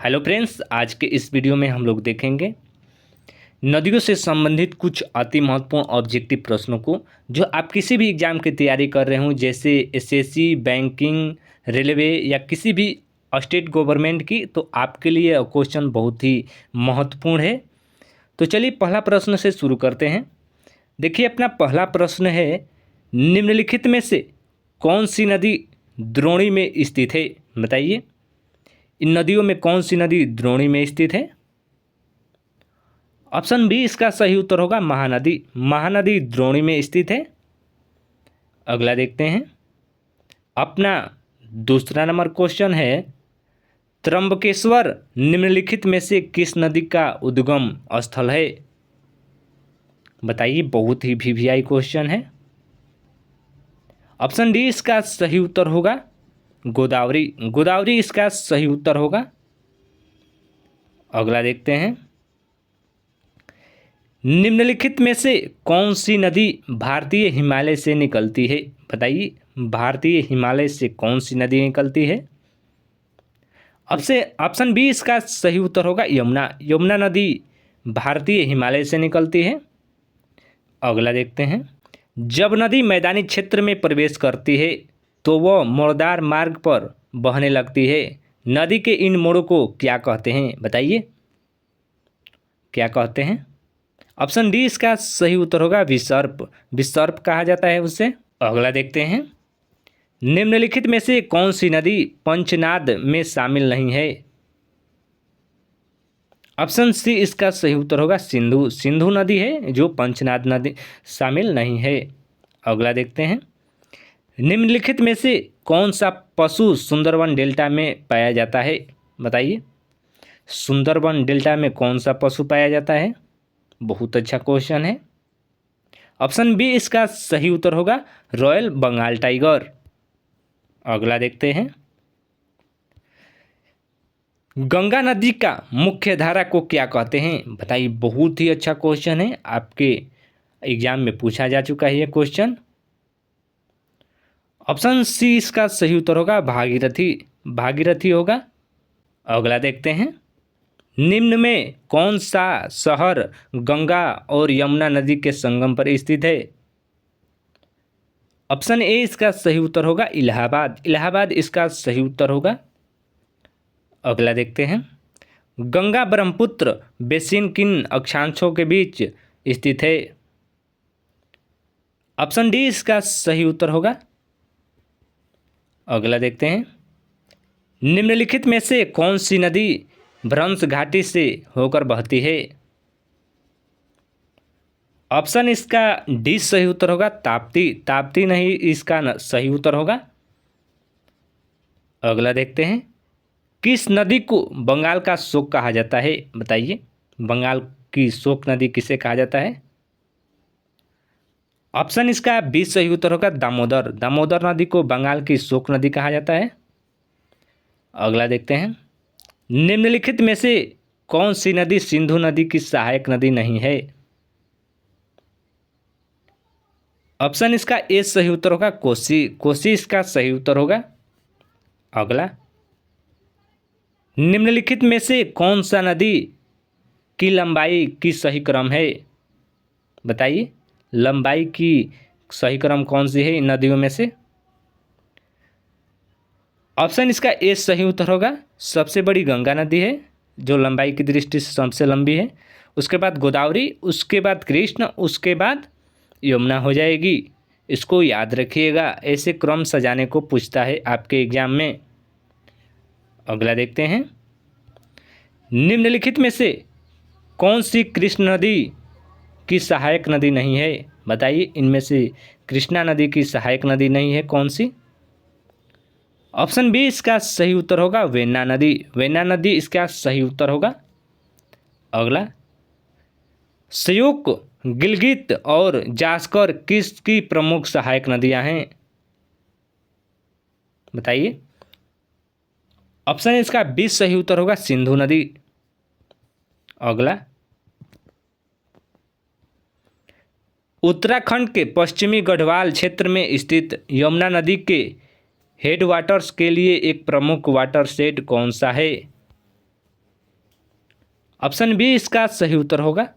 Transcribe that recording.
Hello friends, आज के इस वीडियो में हम लोग देखेंगे नदियों से संबंधित कुछ अति महत्वपूर्ण ऑब्जेक्टिव प्रश्नों को, जो आप किसी भी एग्जाम की तैयारी कर रहे हो, जैसे एसएससी, बैंकिंग, रेलवे या किसी भी स्टेट गवर्नमेंट की, तो आपके लिए क्वेश्चन बहुत ही महत्वपूर्ण है। तो चलिए पहला प्रश्न से शुरू करते हैं। देखिए, अपना पहला प्रश्न है, निम्नलिखित में से कौन सी नदी द्रोणी में स्थित है? बताइए, इन नदियों में कौन सी नदी द्रोणी में स्थित है? ऑप्शन बी इसका सही उत्तर होगा महानदी। महानदी द्रोणी में स्थित है। अगला देखते हैं। अपना दूसरा नंबर क्वेश्चन है, त्र्यंबकेश्वर निम्नलिखित में से किस नदी का उद्गम स्थल है? बताइए, बहुत ही वीवीआई क्वेश्चन है। ऑप्शन डी इसका सही उत्तर होगा गोदावरी। गोदावरी इसका सही उत्तर होगा। अगला देखते हैं। निम्नलिखित में से कौन सी नदी भारतीय हिमालय से निकलती है? बताइए, भारतीय हिमालय से कौन सी नदी निकलती है? ऑप्शन बी इसका सही उत्तर होगा यमुना। यमुना नदी भारतीय हिमालय से निकलती है। अगला देखते हैं। जब नदी मैदानी क्षेत्र में प्रवेश करती है तो वह मोड़दार मार्ग पर बहने लगती है। नदी के इन मोड़ों को क्या कहते हैं? बताइए, क्या कहते हैं? ऑप्शन डी इसका सही उत्तर होगा विसर्प। विसर्प कहा जाता है उसे। अगला देखते हैं। निम्नलिखित में से कौन सी नदी पंचनाद में शामिल नहीं है? ऑप्शन सी इसका सही उत्तर होगा सिंधु। सिंधु नदी है जो पंचनाद नदी शामिल नहीं है। अगला देखते हैं। निम्नलिखित में से कौन सा पशु सुंदरवन डेल्टा में पाया जाता है? बताइए, सुंदरवन डेल्टा में कौन सा पशु पाया जाता है? बहुत अच्छा क्वेश्चन है। ऑप्शन बी इसका सही उत्तर होगा रॉयल बंगाल टाइगर। अगला देखते हैं। गंगा नदी का मुख्य धारा को क्या कहते हैं? बताइए, बहुत ही अच्छा क्वेश्चन है, आपके एग्जाम में पूछा जा चुका है ये क्वेश्चन। ऑप्शन सी इसका सही उत्तर होगा भागीरथी। भागीरथी होगा। अगला देखते हैं। निम्न में कौन सा शहर गंगा और यमुना नदी के संगम पर स्थित है? ऑप्शन ए इसका सही उत्तर होगा इलाहाबाद। इलाहाबाद इसका सही उत्तर होगा। अगला देखते हैं। गंगा ब्रह्मपुत्र बेसिन किन अक्षांशों के बीच स्थित है? ऑप्शन डी इसका सही उत्तर होगा। अगला देखते हैं। निम्नलिखित में से कौन सी नदी भ्रंश घाटी से होकर बहती है? ऑप्शन इसका डी सही उत्तर होगा ताप्ती। ताप्ती नहीं इसका सही उत्तर होगा। अगला देखते हैं। किस नदी को बंगाल का शोक कहा जाता है? बताइए, बंगाल की शोक नदी किसे कहा जाता है? ऑप्शन इसका बी सही उत्तर होगा दामोदर। दामोदर नदी को बंगाल की शोक नदी कहा जाता है। अगला देखते हैं। निम्नलिखित में से कौन सी नदी सिंधु नदी की सहायक नदी नहीं है? ऑप्शन इसका ए सही उत्तर होगा कोसी। कोसी इसका सही उत्तर होगा। अगला। निम्नलिखित में से कौन सा नदी की लंबाई की सही क्रम है? बताइए, लंबाई की सही क्रम कौन सी है इन नदियों में से? ऑप्शन इसका ए सही उत्तर होगा सबसे बड़ी गंगा नदी है, जो लंबाई की दृष्टि से सबसे लंबी है। उसके बाद गोदावरी, उसके बाद कृष्ण, उसके बाद यमुना हो जाएगी। इसको याद रखिएगा, ऐसे क्रम सजाने को पूछता है आपके एग्जाम में। अगला देखते हैं। निम्नलिखित में से कौन सी कृष्ण नदी की सहायक नदी नहीं है? बताइए, इनमें से कृष्णा नदी की सहायक नदी नहीं है कौन सी? ऑप्शन बी इसका सही उत्तर होगा वेन्ना नदी। वेन्ना नदी इसका सही उत्तर होगा। अगला। श्योक, गिलगित और जास्कर किसकी प्रमुख सहायक नदियां हैं? बताइए। ऑप्शन इसका बी सही उत्तर होगा सिंधु नदी। अगला। उत्तराखंड के पश्चिमी गढ़वाल क्षेत्र में स्थित यमुना नदी के हेडवाटर्स के लिए एक प्रमुख वाटर शेड कौन सा है? ऑप्शन बी इसका सही उत्तर होगा।